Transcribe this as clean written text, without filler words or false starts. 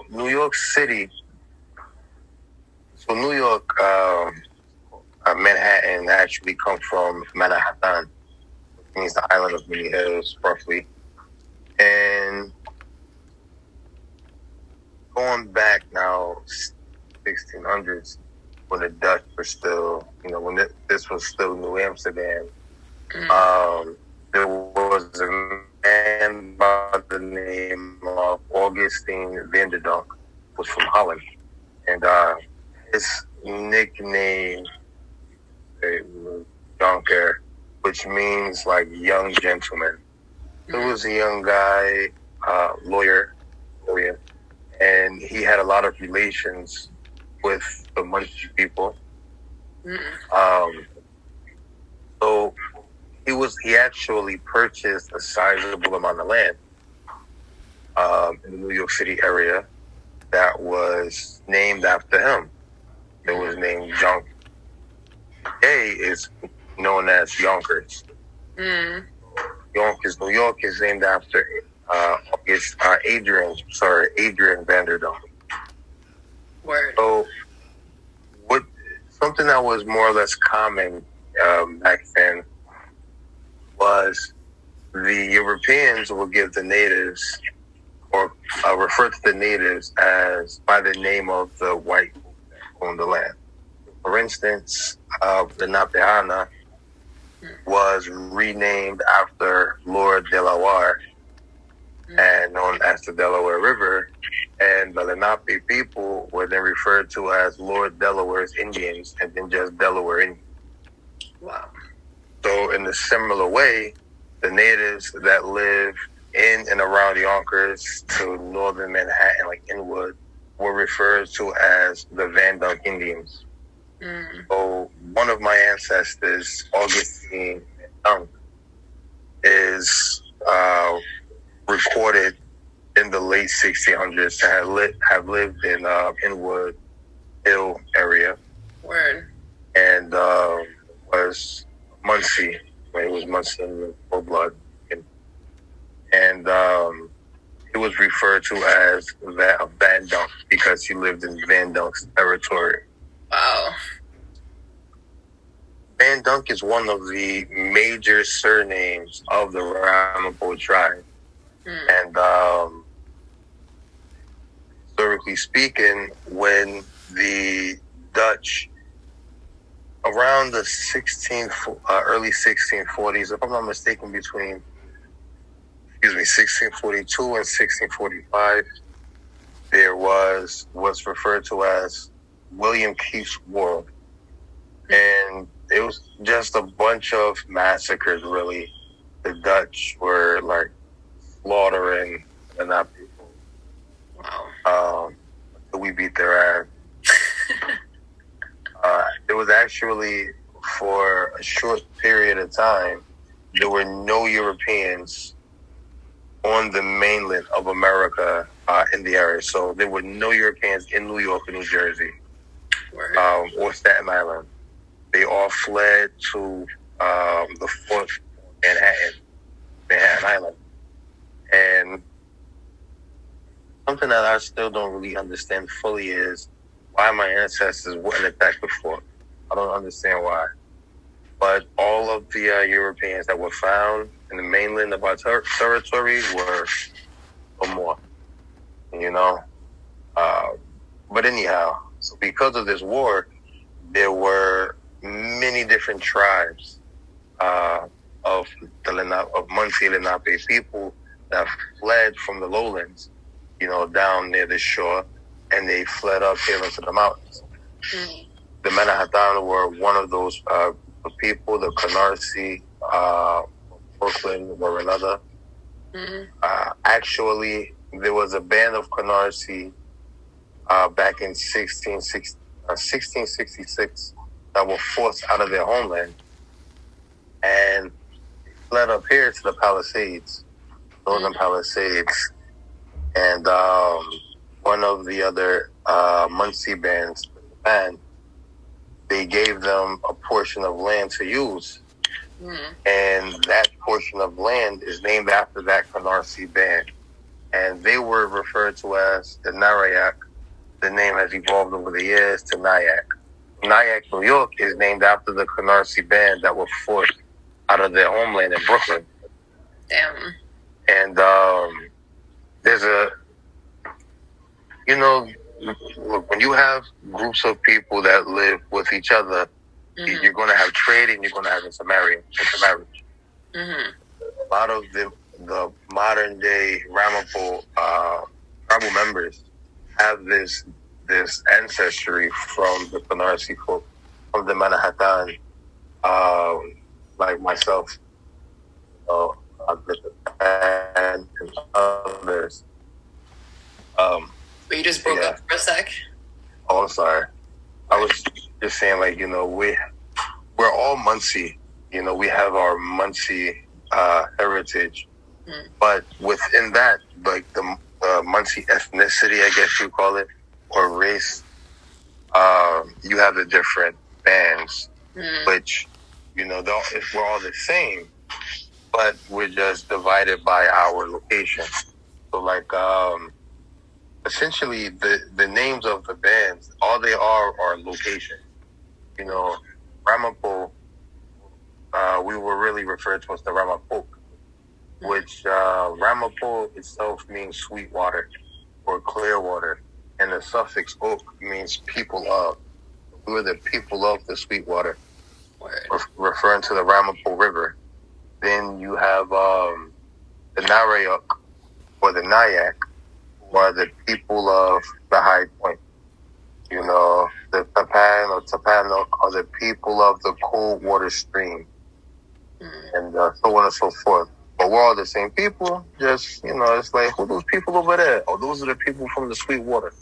New York City. So New York, Manhattan actually comes from Manhattan, which means the island of many hills, roughly. And going back now, 1600s, when the Dutch were still, when this was still New Amsterdam, there was a man by the name of Augustine Vanderdonk, was from Holland, and his nickname was Jonker, which means like young gentleman. He was a young guy, lawyer, and he had a lot of relations with the Muncie people. So he actually purchased a sizable amount of land in the New York City area that was named after him. It was named Jonk. Today is known as Yonkers. Yonkers, New York is named after Adrian Vanderdonk. Word. So something that was more or less common back then was the Europeans would give the natives or refer to the natives as by the name of the white people that owned the land. For instance, Lenape was renamed after Lord Delaware and known as the Delaware River, and the Lenape people were then referred to as Lord Delaware's Indians and then just Delaware Indians. Wow. So in a similar way, the natives that live in and around Yonkers to northern Manhattan, like Inwood, were referred to as the Van Dunk Indians. So one of my ancestors, Augustine Dunk, is recorded in the late 1600s to have lived in Inwood Hill area. Word. And was Muncie. It was Muncie in full blood. And he was referred to as Van Dunk because he lived in Van Dunk's territory. Wow. Van Dunk is one of the major surnames of the Ramapo tribe. And historically speaking, when the Dutch, around the early 1640s, if I'm not mistaken, between 1642 and 1645, there was what's referred to as William Keith's War. And it was just a bunch of massacres, really. The Dutch were like slaughtering the Lenape people. Wow. We beat their ass. It was actually, for a short period of time, there were no Europeans on the mainland of America in the area. So there were no Europeans in New York or New Jersey or Staten Island. They all fled to the fort Manhattan Island. And something that I still don't really understand fully is why my ancestors wouldn't attack the fort. I don't understand why. But all of the Europeans that were found in the mainland of our territory were no more. But anyhow, so because of this war, there were many different tribes of Muncie Lenape people that fled from the lowlands, down near the shore, and they fled up here into the mountains. The Manhattan were one of those people. The Canarsie, Brooklyn were another. Actually, there was a band of Canarsie back in 1666 that were forced out of their homeland and fled up here to the Palisades, Northern Palisades. And one of the other Muncie bands, they gave them a portion of land to use. And that portion of land is named after that Canarsie band. and they were referred to as the Narayak. The name has evolved over the years to Nyack. Nyack, New York is named after the Canarsie band that were forced out of their homeland in Brooklyn. Damn. And there's look, when you have groups of people that live with each other, you're going to have trade and you're going to have intermarriage. Mm-hmm. A lot of the modern day Ramapo tribal members have this ancestry from the Canarsie folk, from the Manhattan, like myself, and others. But you just broke up for a sec. Oh, I'm sorry. I was just saying, like, we're all Muncie. We have our Muncie heritage, but within that, like the Muncie ethnicity, I guess you call it, or race, you have the different bands, which we're all the same, but we're just divided by our location. So, like, essentially, the names of the bands, all they are locations. Ramapo, we were really referred to as the Ramapo, which Ramapo itself means sweet water or clear water, and the suffix "oak" means people of. We were the people of the sweet water, referring to the Ramapo River. Then you have the Narayak or the Nyack, who are the people of the High Point. The Tapan or Tapanok are the people of the cold water stream, and so on and so forth. But we're all the same people, just, it's like, who are those people over there? Oh, those are the people from the sweet water.